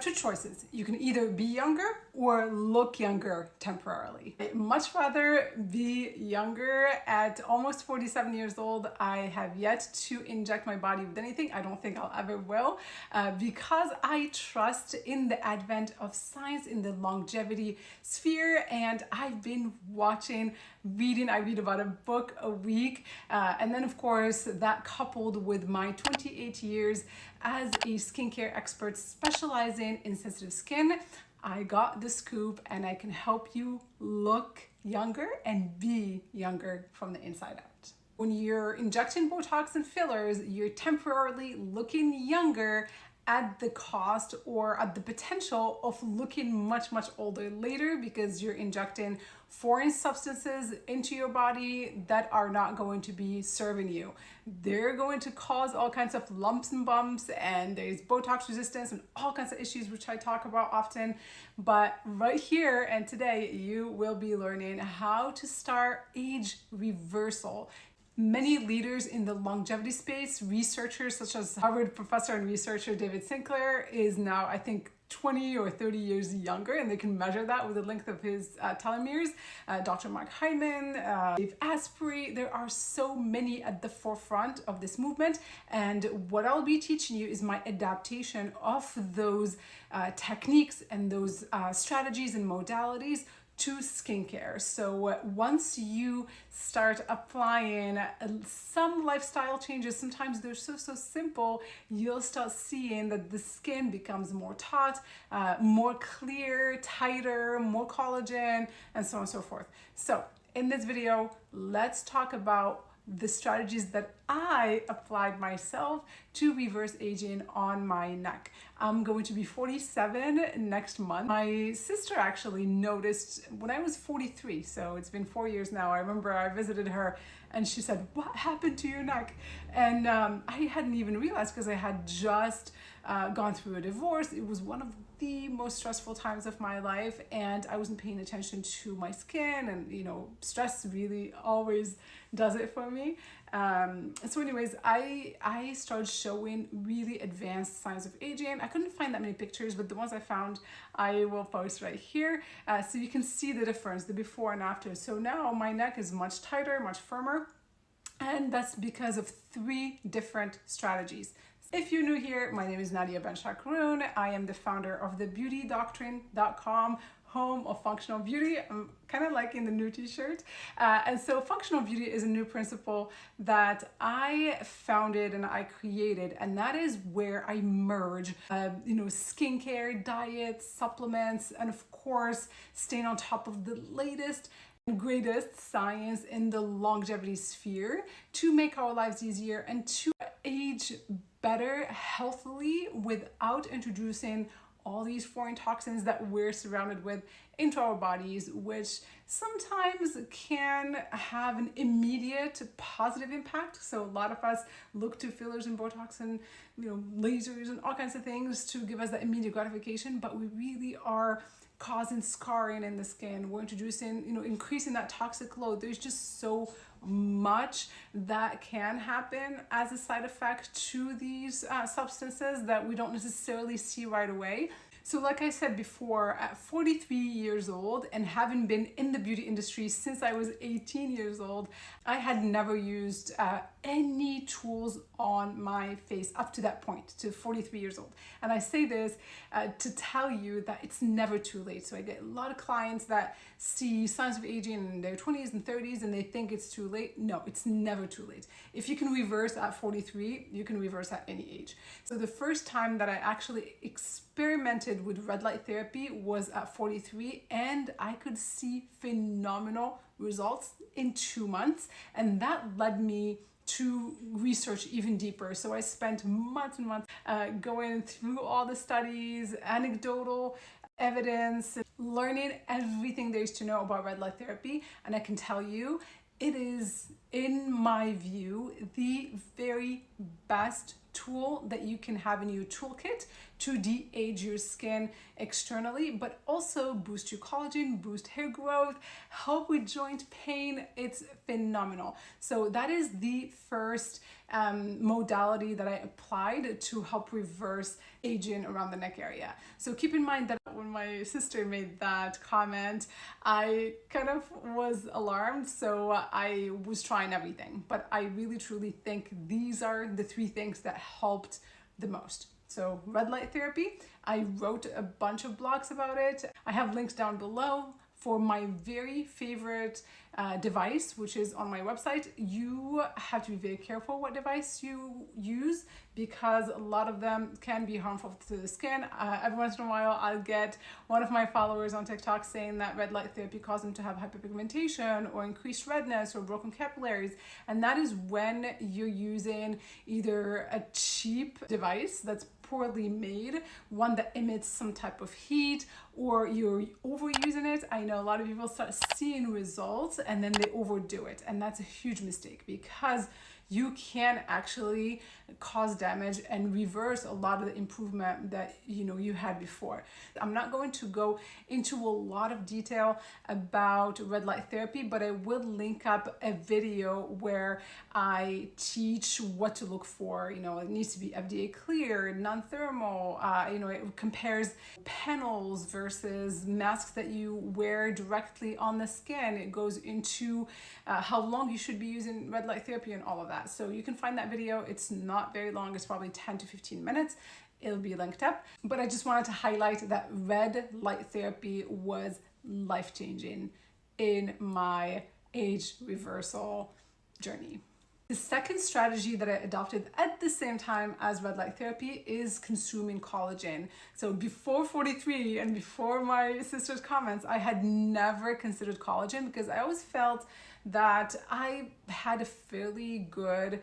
two choices. You can either be younger or look younger temporarily. I'd much rather be younger. At almost 47 years old, I have yet to inject my body with anything. I don't think I'll ever will, because I trust in the advent of science in the longevity sphere, and I've been watching, reading. I read about a book a week, and then of course that coupled with my 28 years as a skincare expert specializing in sensitive skin, I got the scoop and I can help you look younger and be younger from the inside out. When you're injecting Botox and fillers, you're temporarily looking younger at the cost or at the potential of looking much, much older later, because you're injecting foreign substances into your body that are not going to be serving you. They're going to cause all kinds of lumps and bumps, and there's Botox resistance and all kinds of issues, which I talk about often. But right here and today, you will be learning how to start age reversal. Many leaders in the longevity space, researchers such as Harvard professor and researcher David Sinclair is now, I think, 20 or 30 years younger, and they can measure that with the length of his telomeres. Dr. Mark Hyman, Dave Asprey, there are so many at the forefront of this movement, and what I'll be teaching you is my adaptation of those techniques and those strategies and modalities to skincare. So once you start applying some lifestyle changes, sometimes they're so simple, you'll start seeing that the skin becomes more taut, more clear, tighter, more collagen, and so on and so forth. So in this video, let's talk about the strategies that I applied myself to reverse aging on my neck. I'm going to be 47 next month. My sister actually noticed when I was 43, so it's been 4 years now. I remember I visited her and she said, "What happened to your neck?" And I hadn't even realized, because I had just gone through a divorce. It was one of the most stressful times of my life, and I wasn't paying attention to my skin, and you know, stress really always does it for me. So anyways, I started showing really advanced signs of aging. I couldn't find that many pictures, but the ones I found I will post right here, so you can see the difference, the before and after. So now my neck is much tighter, much firmer, and that's because of 3 different strategies. If you're new here, my name is Nadia Ben-Shakroun. I am the founder of the beautydoctrine.com, home of functional beauty. I'm kind of liking the new t-shirt. And so functional beauty is a new principle that I founded and I created, and that is where I merge, skincare, diet, supplements, and of course, staying on top of the latest and greatest science in the longevity sphere to make our lives easier and to age better, healthily, without introducing all these foreign toxins that we're surrounded with into our bodies, which sometimes can have an immediate positive impact. So a lot of us look to fillers and Botox and lasers and all kinds of things to give us that immediate gratification, but we really are causing scarring in the skin. We're introducing, increasing that toxic load. There's just so much that can happen as a side effect to these substances that we don't necessarily see right away. So like I said before, at 43 years old and having been in the beauty industry since I was 18 years old, I had never used any tools on my face up to that point, to 43 years old. And I say this to tell you that it's never too late. So I get a lot of clients that see signs of aging in their 20s and 30s and they think it's too late. No, it's never too late. If you can reverse at 43, you can reverse at any age. So the first time that I actually experimented with red light therapy was at 43, and I could see phenomenal results in 2 months, and that led me to research even deeper. So I spent months and months going through all the studies, anecdotal evidence, learning everything there is to know about red light therapy, and I can tell you it is, in my view, the very best tool that you can have in your toolkit to de-age your skin externally, but also boost your collagen, boost hair growth, help with joint pain. It's phenomenal. So that is the first modality that I applied to help reverse aging around the neck area. So keep in mind that when my sister made that comment, I kind of was alarmed, so I was trying everything. But I really truly think these are the three things that helped the most. So red light therapy, I wrote a bunch of blogs about it. I have links down below. For my very favorite device, which is on my website, you have to be very careful what device you use because a lot of them can be harmful to the skin. Every once in a while, I'll get one of my followers on TikTok saying that red light therapy caused them to have hyperpigmentation or increased redness or broken capillaries. And that is when you're using either a cheap device that's poorly made, one that emits some type of heat, or you're overusing it. I know a lot of people start seeing results and then they overdo it, and that's a huge mistake because you can actually cause damage and reverse a lot of the improvement that you had before. I'm not going to go into a lot of detail about red light therapy, but I will link up a video where I teach what to look for. It needs to be FDA cleared, non-thermal. It compares panels versus masks that you wear directly on the skin. It goes into how long you should be using red light therapy and all of that. So you can find that video. It's not very long. It's probably 10 to 15 minutes. It'll be linked up. But I just wanted to highlight that red light therapy was life-changing in my age reversal journey. The second strategy that I adopted at the same time as red light therapy is consuming collagen. So before 43 and before my sister's comments, I had never considered collagen because I always felt that I had a fairly good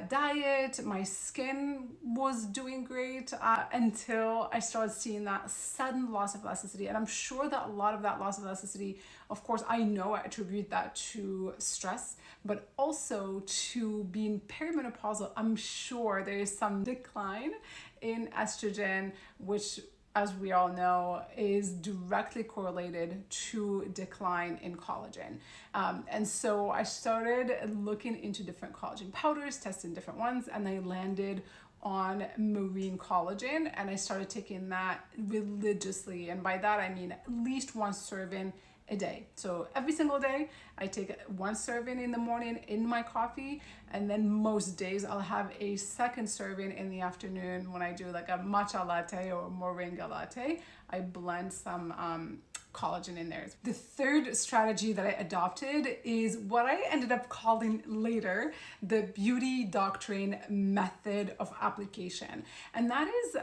diet. My skin was doing great until I started seeing that sudden loss of elasticity. And I'm sure that a lot of that loss of elasticity, of course, I know I attribute that to stress, but also to being perimenopausal. I'm sure there is some decline in estrogen, which, as we all know, is directly correlated to decline in collagen. And so I started looking into different collagen powders, testing different ones, and I landed on marine collagen, and I started taking that religiously. And by that, I mean at least one serving a day. So every single day I take one serving in the morning in my coffee, and then most days I'll have a second serving in the afternoon when I do like a matcha latte or moringa latte. I blend some collagen in there. The third strategy that I adopted is what I ended up calling later the beauty doctrine method of application. And that is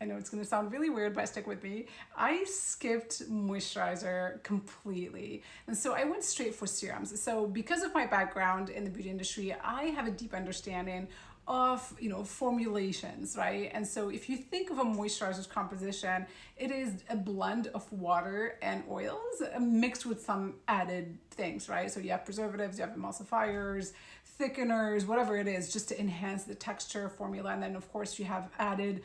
I know it's going to sound really weird, but stick with me. I skipped moisturizer completely. And so I went straight for serums. So because of my background in the beauty industry, I have a deep understanding of formulations, right? And so if you think of a moisturizer's composition, it is a blend of water and oils mixed with some added things, right? So you have preservatives, you have emulsifiers, thickeners, whatever it is, just to enhance the texture formula. And then of course you have added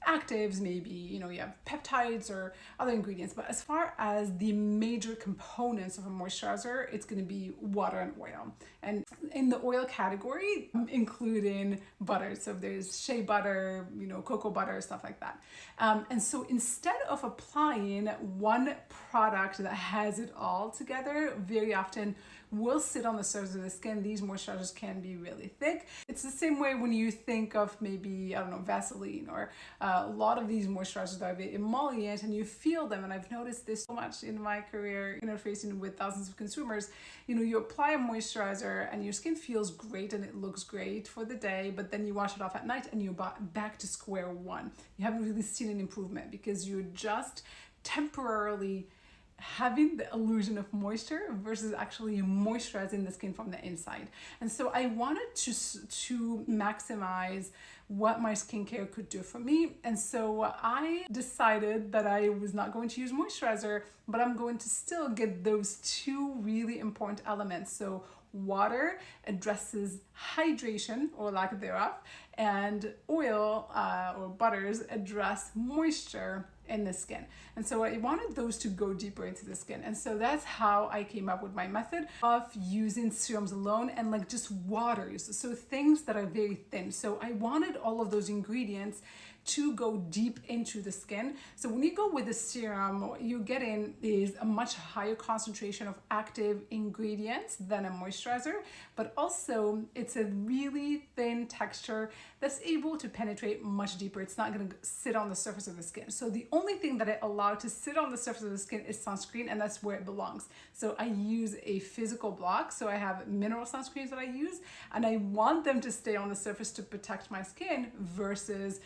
actives, maybe you have peptides or other ingredients. But as far as the major components of a moisturizer, it's going to be water and oil. And in the oil category, including butter, so there's shea butter, cocoa butter, stuff like that. And so instead of applying one product that has it all together, very often will sit on the surface of the skin. These moisturizers can be really thick. It's the same way when you think of maybe, Vaseline or a lot of these moisturizers that are very emollient, and you feel them. And I've noticed this so much in my career interfacing with thousands of consumers. You apply a moisturizer and your skin feels great and it looks great for the day, but then you wash it off at night and you're back to square one. You haven't really seen an improvement because you're just temporarily having the illusion of moisture versus actually moisturizing the skin from the inside. And so I wanted to maximize what my skincare could do for me. And so I decided that I was not going to use moisturizer, but I'm going to still get those two really important elements. So water addresses hydration or lack thereof, and oil or butters address moisture in the skin. And so I wanted those to go deeper into the skin. And so that's how I came up with my method of using serums alone and like just waters. So things that are very thin. So I wanted all of those ingredients to go deep into the skin. So when you go with the serum, what you get in is a much higher concentration of active ingredients than a moisturizer, but also it's a really thin texture that's able to penetrate much deeper. It's not gonna sit on the surface of the skin. So the only thing that I allow to sit on the surface of the skin is sunscreen, and that's where it belongs. So I use a physical block. So I have mineral sunscreens that I use, and I want them to stay on the surface to protect my skin versus,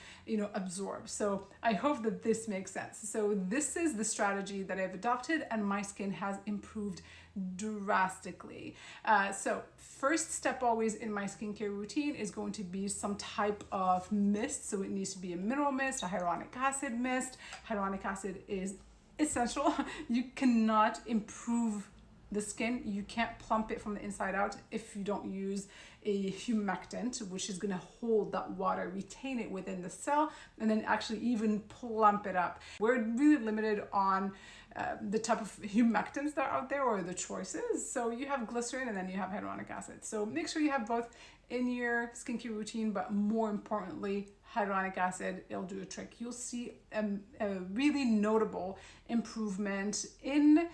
absorb. So I hope that this makes sense. So this is the strategy that I've adopted, and my skin has improved drastically. So first step always in my skincare routine is going to be some type of mist. So it needs to be a mineral mist, a hyaluronic acid mist. Hyaluronic acid is essential. You cannot improve the skin, you can't plump it from the inside out if you don't use a humectant, which is going to hold that water, retain it within the cell, and then actually even plump it up. We're really limited on the type of humectants that are out there, or the choices. So you have glycerin and then you have hyaluronic acid. So make sure you have both in your skincare routine, but more importantly, hyaluronic acid, it'll do a trick. You'll see a really notable improvement in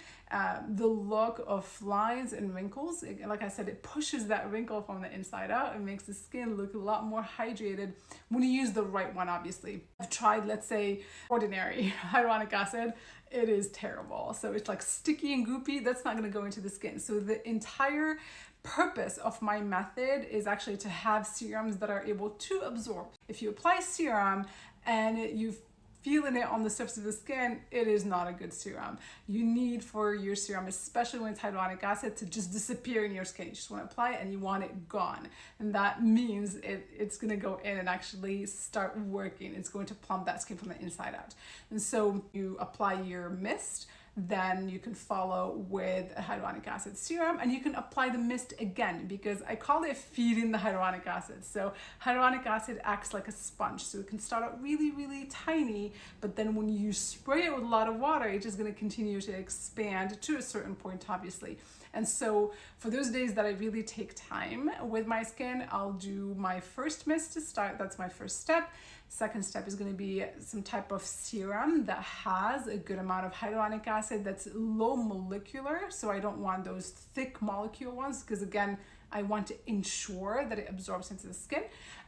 the look of lines and wrinkles. Like I said, it pushes that wrinkle from the inside out. It makes the skin look a lot more hydrated when you use the right one, obviously. I've tried, let's say, ordinary hyaluronic acid. It is terrible. So it's like sticky and goopy. That's not going to go into the skin. So the entire purpose of my method is actually to have serums that are able to absorb. If you apply serum and you feeling it on the surface of the skin, it is not a good serum. You need for your serum, especially when it's hyaluronic acid, to just disappear in your skin. You just want to apply it and you want it gone. And that means it's going to go in and actually start working. It's going to plump that skin from the inside out. And so you apply your mist, then you can follow with a hyaluronic acid serum, and you can apply the mist again, because I call it feeding the hyaluronic acid. So hyaluronic acid acts like a sponge. So it can start out really, really tiny, but then when you spray it with a lot of water, it's just going to continue to expand to a certain point, obviously. And so for those days that I really take time with my skin, I'll do my first mist to start. That's my first step. Second step is going to be some type of serum that has a good amount of hyaluronic acid that's low molecular. So I don't want those thick molecule ones, because again, I want to ensure that it absorbs into the skin.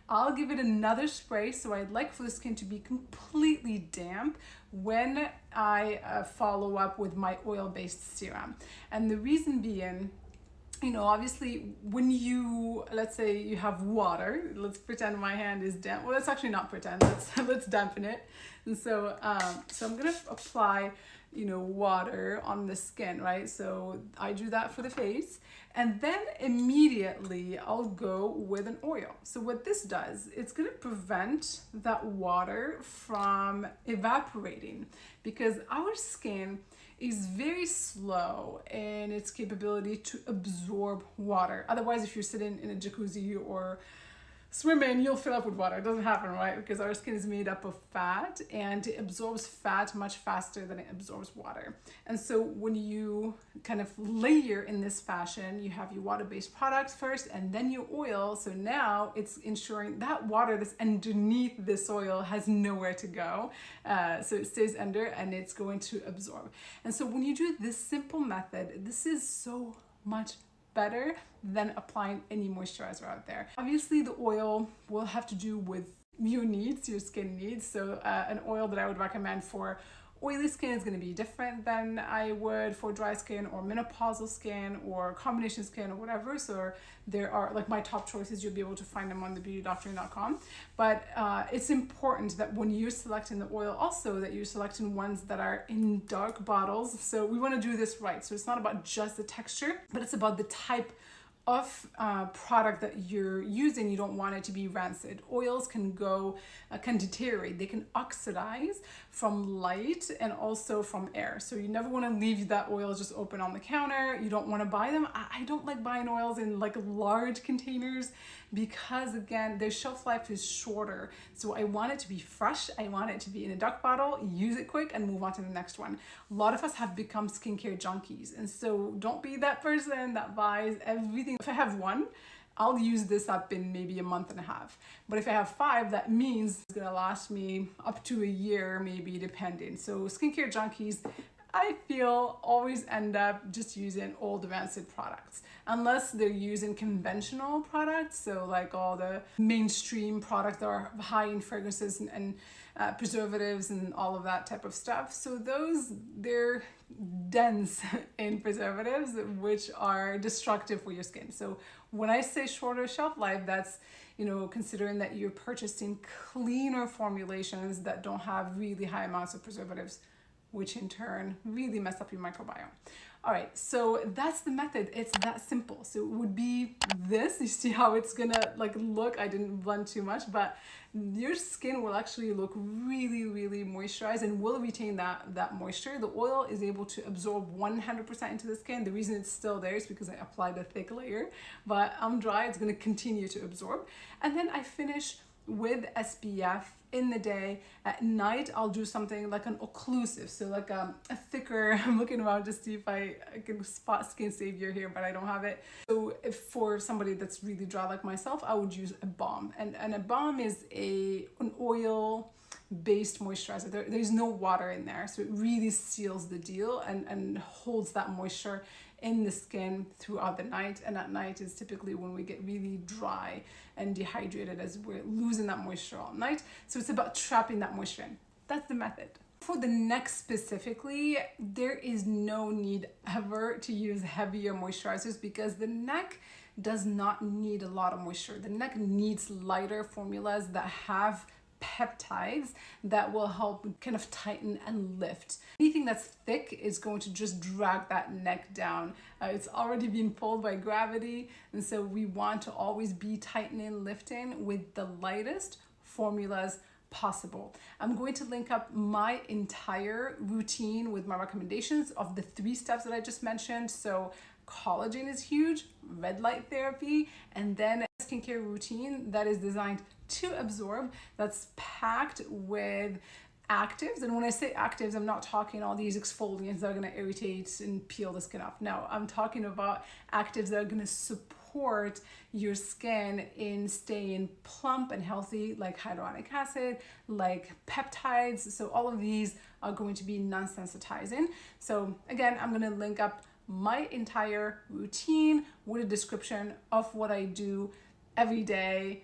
I'll give it another spray. So I'd like for the skin to be completely damp when I follow up with my oil-based serum. And the reason being, obviously when let's say you have water, let's pretend my hand is damp. Well, let's actually not pretend, let's dampen it. And so, I'm gonna apply, water on the skin, right? So I do that for the face, and then immediately I'll go with an oil. So what this does, it's gonna prevent that water from evaporating, because our skin is very slow in its capability to absorb water. Otherwise, if you're sitting in a jacuzzi or swimming, you'll fill up with water. It doesn't happen, right? Because our skin is made up of fat, and it absorbs fat much faster than it absorbs water. And so when you kind of layer in this fashion, you have your water-based products first and then your oil. So now it's ensuring that water that's underneath this oil has nowhere to go. So it stays under and it's going to absorb. And so when you do this simple method, this is so much better than applying any moisturizer out there. Obviously, the oil will have to do with your needs, your skin needs. So an oil that I would recommend for oily skin is going to be different than I would for dry skin or menopausal skin or combination skin or whatever. So there are, like, my top choices, you'll be able to find them on thebeautydoctrine.com. But it's important that when you're selecting the oil also, that you're selecting ones that are in dark bottles. So we want to do this right. So it's not about just the texture, but it's about the type of product that you're using. You don't want it to be rancid. Oils can deteriorate, they can oxidize from light and also from air. So you never want to leave that oil just open on the counter. You don't want to buy them. I don't like buying oils in like large containers because again, their shelf life is shorter. So I want it to be fresh. I want it to be in a duck bottle, use it quick and move on to the next one. A lot of us have become skincare junkies. And so don't be that person that buys everything. If I have one, I'll use this up in maybe a month and a half. But if I have 5, that means it's gonna last me up to a year, maybe depending. So skincare junkies, I feel, always end up just using old rancid products. Unless they're using conventional products, so like all the mainstream products that are high in fragrances and preservatives and all of that type of stuff. So those, they're dense in preservatives, which are destructive for your skin. So when I say shorter shelf life, that's, you know, considering that you're purchasing cleaner formulations that don't have really high amounts of preservatives, which in turn really mess up your microbiome. All right, so that's the method. It's that simple. So it would be this. You see how it's gonna like look. I didn't blend too much, but your skin will actually look really, really moisturized and will retain that moisture. The oil is able to absorb 100% into the skin. The reason it's still there is because I applied a thick layer, but I'm dry. It's gonna continue to absorb. And then I finish with SPF in the day. At night, I'll do something like an occlusive, so like a thicker, I'm looking around to see if I can spot Skin Savior here, but I don't have it. So if for somebody that's really dry like myself, I would use a balm. And a balm is an oil-based moisturizer. There's no water in there, so it really seals the deal and holds that moisture in the skin throughout the night. And at night is typically when we get really dry and dehydrated, as we're losing that moisture all night. So it's about trapping that moisture in. That's the method. For the neck specifically, there is no need ever to use heavier moisturizers because the neck does not need a lot of moisture. The neck needs lighter formulas that have peptides that will help kind of tighten and lift. Anything that's thick is going to just drag that neck down. It's already been pulled by gravity, and so we want to always be tightening, lifting with the lightest formulas possible. I'm going to link up my entire routine with my recommendations of the 3 steps that I just mentioned. So collagen is huge, red light therapy, and then a skincare routine that is designed to absorb, that's packed with actives. And when I say actives, I'm not talking all these exfoliants that are going to irritate and peel the skin off. No, I'm talking about actives that are going to support your skin in staying plump and healthy, like hyaluronic acid, like peptides. So all of these are going to be non-sensitizing. So again, I'm going to link up my entire routine with a description of what I do every day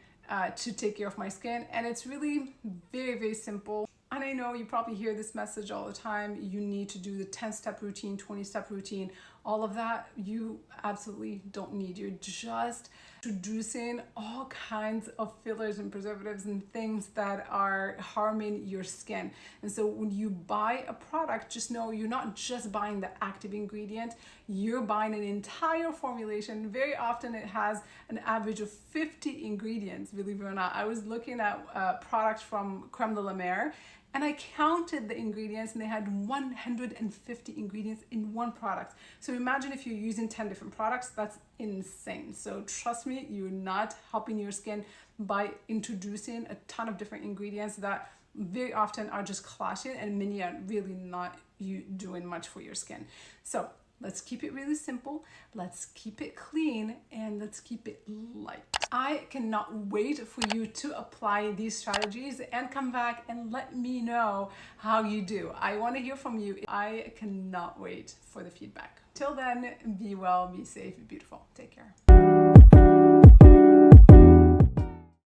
to take care of my skin. And it's really very, very simple. And I know you probably hear this message all the time. You need to do the 10-step routine, 20-step routine, all of that. You absolutely don't need. You're just introducing all kinds of fillers and preservatives and things that are harming your skin. And so when you buy a product, just know you're not just buying the active ingredient, you're buying an entire formulation. Very often it has an average of 50 ingredients, believe it or not. I was looking at products from Creme de la Mer, and I counted the ingredients and they had 150 ingredients in one product. So imagine if you're using 10 different products, that's insane. So trust me, you're not helping your skin by introducing a ton of different ingredients that very often are just clashing and many are really not doing much for your skin. So let's keep it really simple, let's keep it clean, and let's keep it light. I cannot wait for you to apply these strategies and come back and let me know how you do. I want to hear from you. I cannot wait for the feedback. Till then, be well, be safe, be beautiful. Take care.